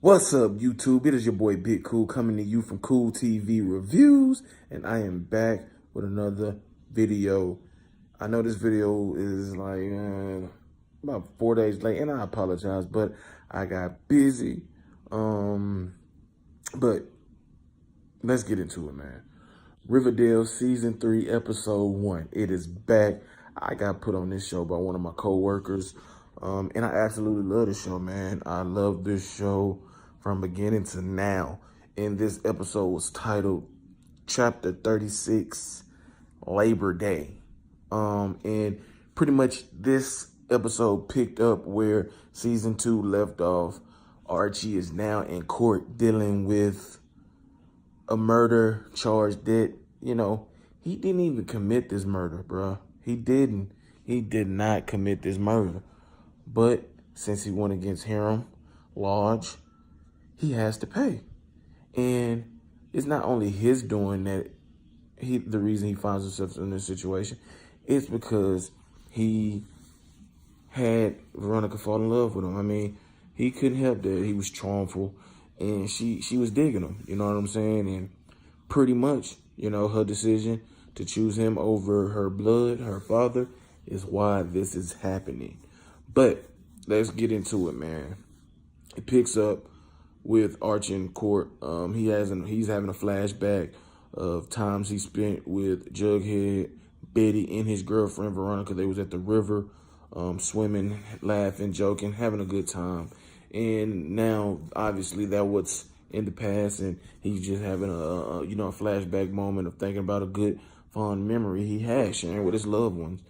What's up, YouTube? It is your boy Big Cool coming to you from Cool TV Reviews, and I am back with another video. I know this video is like about 4 days late, and I apologize, but I got busy. But let's get into it, man. Riverdale Season 3, Episode 1. It is back. I got put on this show by one of my co-workers, and I absolutely love this show, man. I love this show from beginning to now. And this episode was titled Chapter 36, Labor Day. And pretty much this episode picked up where Season 2 left off. Archie is now in court dealing with a murder charge that, he didn't even commit this murder, bruh. He didn't. He did not commit this murder. But since he went against Hiram Lodge, he has to pay. And it's not only his doing that, the reason he finds himself in this situation, it's because he had Veronica fall in love with him. I mean, he couldn't help that. He was charmful, and she was digging him, you know what I'm saying? And pretty much, her decision to choose him over her blood, her father, is why this is happening. But let's get into it, man. It picks up with Archie in court. He's having a flashback of times he spent with Jughead, Betty, and his girlfriend Veronica. They was at the river, swimming, laughing, joking, having a good time. And now, obviously, that what's in the past, and he's just having a flashback moment of thinking about a good, fond memory he had sharing with his loved ones.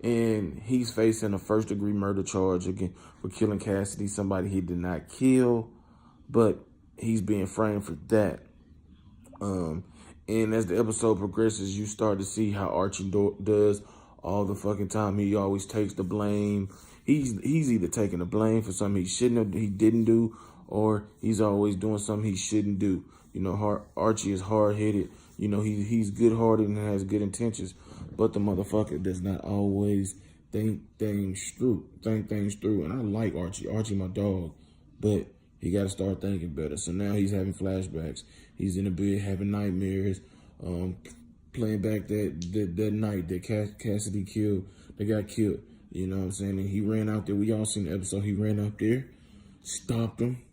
And he's facing a first-degree murder charge again for killing Cassidy, somebody he did not kill, but he's being framed for that. And as the episode progresses, you start to see how Archie does all the fucking time. He always takes the blame. He's either taking the blame for something he didn't do, or he's always doing something he shouldn't do. Archie is hard-headed. He's good-hearted and has good intentions, but the motherfucker does not always think things through. And I like Archie. Archie, my dog, but he got to start thinking better. So now he's having flashbacks. He's in the bed having nightmares, playing back that night that Cassidy got killed. You know what I'm saying? And he ran out there. We all seen the episode. He ran out there, stopped him,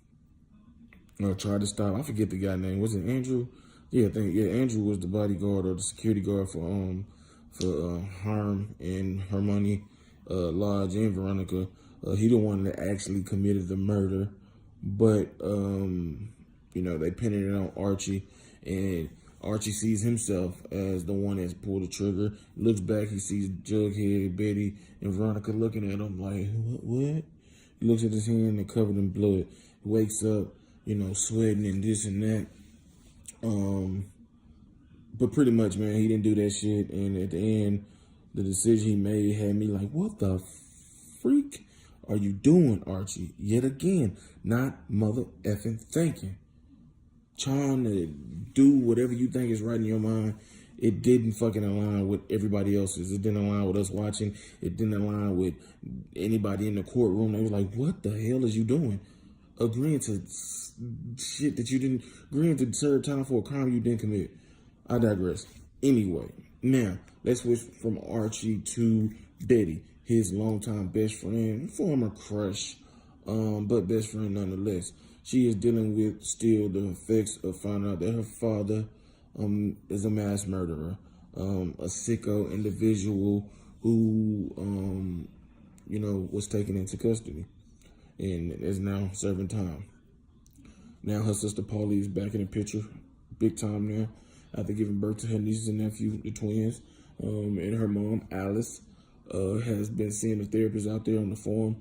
or tried to stop. I forget the guy's name. Was it Andrew? Yeah, Andrew was the bodyguard or the security guard for Harm and Hermione Lodge and Veronica. He the one that actually committed the murder, but they pinned it on Archie, and Archie sees himself as the one that's pulled the trigger. Looks back, he sees Jughead, Betty, and Veronica looking at him like, what? He looks at his hand and covered in blood. He wakes up, sweating and this and that. But pretty much, man, he didn't do that shit. And at the end, the decision he made had me like, what the freak are you doing, Archie? Yet again, not mother effing thinking. Trying to do whatever you think is right in your mind. It didn't fucking align with everybody else's. It didn't align with us watching. It didn't align with anybody in the courtroom. They was like, what the hell is you doing? Agreeing to shit that you didn't, agreeing to serve time for a crime you didn't commit. I digress. Anyway, now let's switch from Archie to Betty, his longtime best friend, former crush, but best friend nonetheless. She is dealing with still the effects of finding out that her father is a mass murderer, a sicko individual who, was taken into custody and is now serving time. Now her sister Paulie is back in the picture, big time now, after giving birth to her nieces and nephew, the twins. And her mom, Alice, has been seeing a therapist out there on the farm,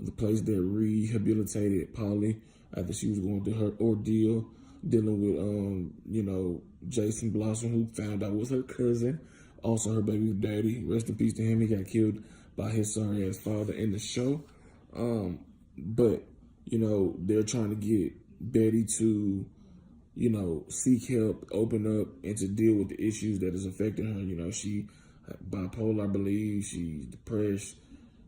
the place that rehabilitated Paulie after she was going through her ordeal, dealing with, Jason Blossom, who found out was her cousin, also her baby's daddy. Rest in peace to him. He got killed by his sorry-ass father in the show. But, they're trying to get Betty to, seek help, open up, and to deal with the issues that is affecting her. She bipolar, I believe. She's depressed.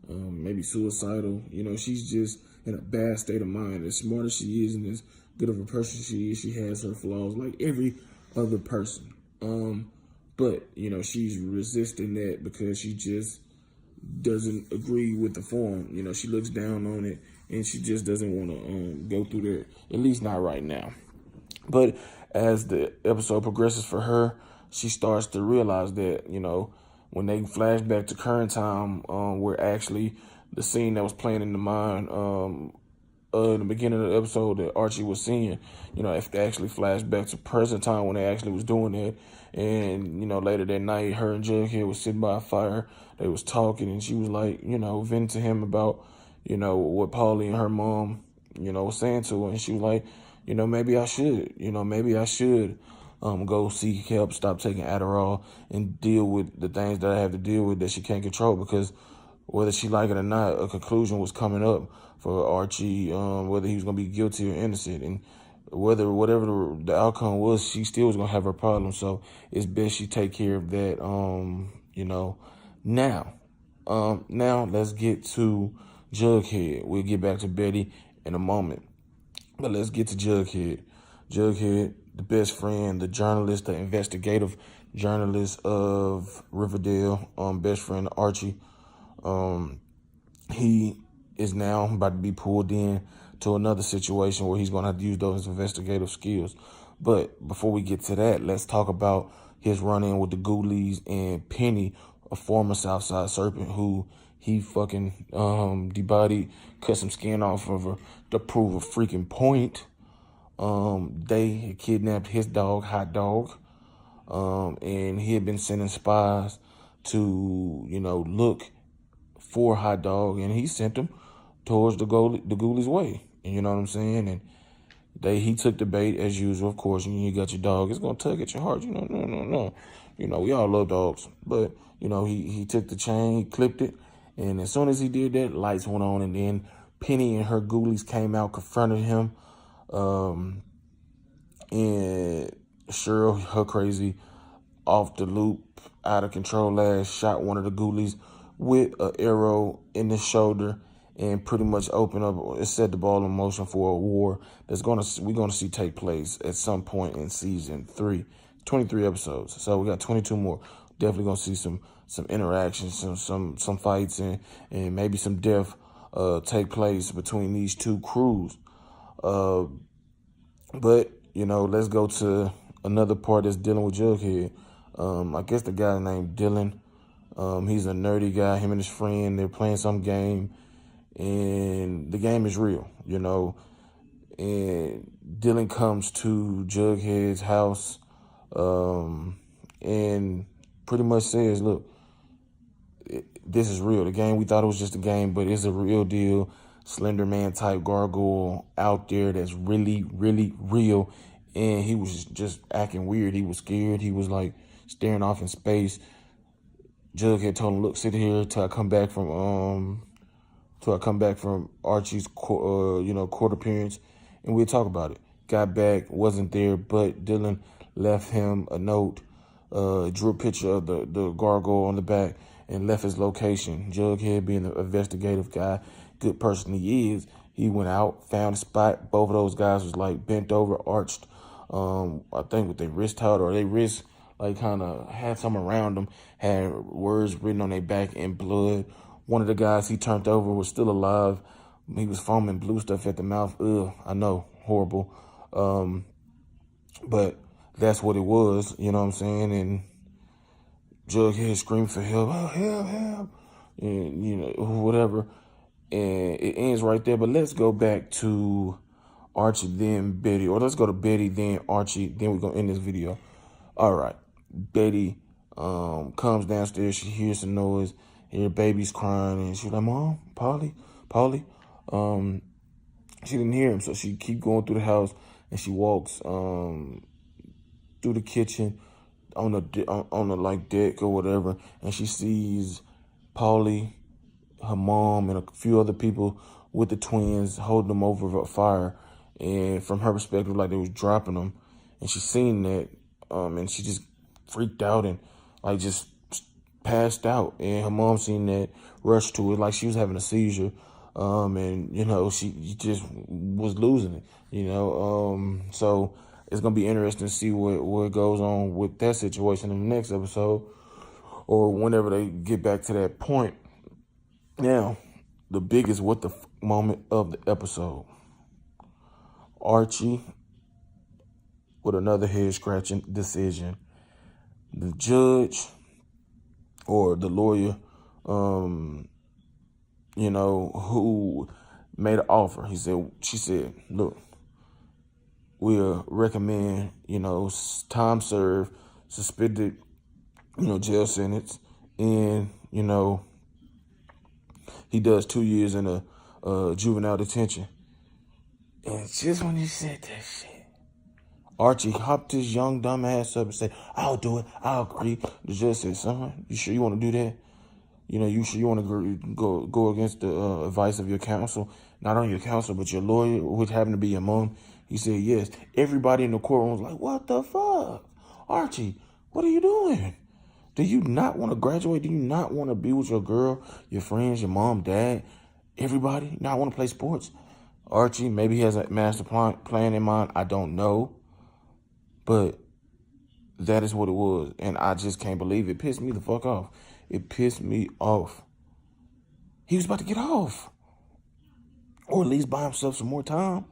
maybe suicidal. You know, she's just in a bad state of mind. As smart as she is and as good of a person she is, she has her flaws like every other person. But, you know, she's resisting that because she just doesn't agree with the form. You know, she looks down on it and she just doesn't want to go through that, at least not right now. But as the episode progresses for her, she starts to realize that, you know, when they flash back to current time, where actually the scene that was playing in the mind in the beginning of the episode that Archie was seeing, you know, if they actually flashed back to present time when they actually was doing that. And, you know, later that night, her and Jughead was sitting by a fire. They was talking, and she was like, you know, venting to him about, you know, what Paulie and her mom, you know, was saying to her. And she was like, you know, maybe I should, go seek help, stop taking Adderall, and deal with the things that I have to deal with that she can't control. Because whether she like it or not, a conclusion was coming up for Archie, whether he was going to be guilty or innocent. And whatever the outcome was, she still was going to have her problems. So it's best she take care of that, you know. Now let's get to Jughead. We'll get back to Betty in a moment. But let's get to Jughead. Jughead, the best friend, the journalist, the investigative journalist of Riverdale, best friend Archie. He is now about to be pulled in to another situation where he's going to have to use those investigative skills. But before we get to that, let's talk about his run-in with the Ghoulies and Penny, a former Southside Serpent who he fucking debodied, cut some skin off of her to prove a freaking point. They had kidnapped his dog, Hot Dog, and he had been sending spies to, you know, look for Hot Dog, and he sent them towards the Ghoulies' way. And you know what I'm saying? And he took the bait as usual. Of course, you got your dog, it's gonna tug at your heart. You know, no. You know, we all love dogs, but you know, he took the chain, he clipped it, and as soon as he did that, lights went on, and then Penny and her Ghoulies came out, confronted him, and Cheryl, her crazy, off the loop, out of control ass, shot one of the Ghoulies with an arrow in the shoulder, and pretty much it set the ball in motion for a war we're gonna see take place at some point in season 3. 23 episodes, so we got 22 more. Definitely gonna see some interactions, some fights, and maybe some death take place between these two crews. But you know, let's go to another part that's dealing with Jughead. I guess the guy named Dylan. He's a nerdy guy. Him and his friend, they're playing some game, and the game is real, you know. And Dylan comes to Jughead's house, and pretty much says, "Look, this is real. The game, we thought it was just a game, but it's a real deal. Slender Man type gargoyle out there that's really, really real." And he was just acting weird. He was scared. He was like staring off in space. Jughead told him, "Look, sit here till I come back from Archie's court appearance, and we'll talk about it." Got back, wasn't there, but Dylan left him a note, drew a picture of the gargoyle on the back, and left his location. Jughead, being the investigative guy, good person he is, he went out, found a spot. Both of those guys was like bent over, arched, I think with their wrist out, or their wrist like kind of had something around them, had words written on their back in blood. One of the guys he turned over was still alive. He was foaming blue stuff at the mouth. Ugh, I know, horrible. But that's what it was, you know what I'm saying? And Jughead screamed for help, "Oh, help," and, you know, whatever. And it ends right there. But let's go back to Archie, then Betty. Or let's go to Betty, then Archie, then we're going to end this video. All right. Betty comes downstairs. She hears some noise. Her baby's crying. And she's like, "Mom, Polly." She didn't hear him. So she keep going through the house. And she walks through the kitchen on the like deck or whatever. And she sees Polly, her mom, and a few other people with the twins holding them over a fire. And from her perspective, like they was dropping them. And she seen that, and she just freaked out and like just passed out, and her mom seen that, rushed to it like she was having a seizure, and she just was losing it, so it's gonna be interesting to see what goes on with that situation in the next episode, or whenever they get back to that point. Now, the biggest what the moment of the episode: Archie with another head scratching decision. The judge or the lawyer, who made an offer. She said, look, we'll recommend, time served, suspended, jail sentence, and, he does 2 years in a juvenile detention. And just when he said that shit, Archie hopped his young dumb ass up and said, I'll do it. I'll agree. The judge said, son, you sure you want to do that? You sure you want to go against the advice of your counsel? Not only your counsel, but your lawyer, which happened to be your mom. He said, yes. Everybody in the courtroom was like, what the fuck? Archie, what are you doing? Do you not want to graduate? Do you not want to be with your girl, your friends, your mom, dad, everybody? Not want to play sports? Archie, maybe he has a master plan in mind. I don't know. But that is what it was. And I just can't believe it. It pissed me the fuck off. It pissed me off. He was about to get off. Or at least buy himself some more time.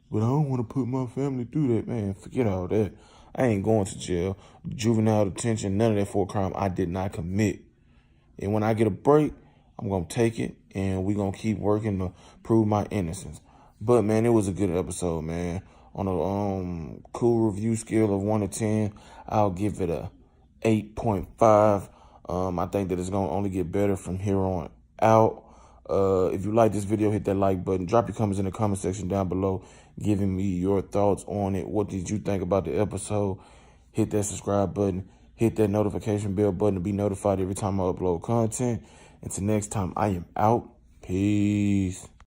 But I don't want to put my family through that, man. Forget all that. I ain't going to jail. Juvenile detention, none of that for a crime I did not commit. And when I get a break, I'm going to take it. And we're going to keep working to prove my innocence. But, man, it was a good episode, man. On a cool review scale of 1 to 10, I'll give it a 8.5. I think that it's going to only get better from here on out. If you like this video, hit that like button. Drop your comments in the comment section down below, giving me your thoughts on it. What did you think about the episode? Hit that subscribe button. Hit that notification bell button to be notified every time I upload content. Until next time, I am out. Peace.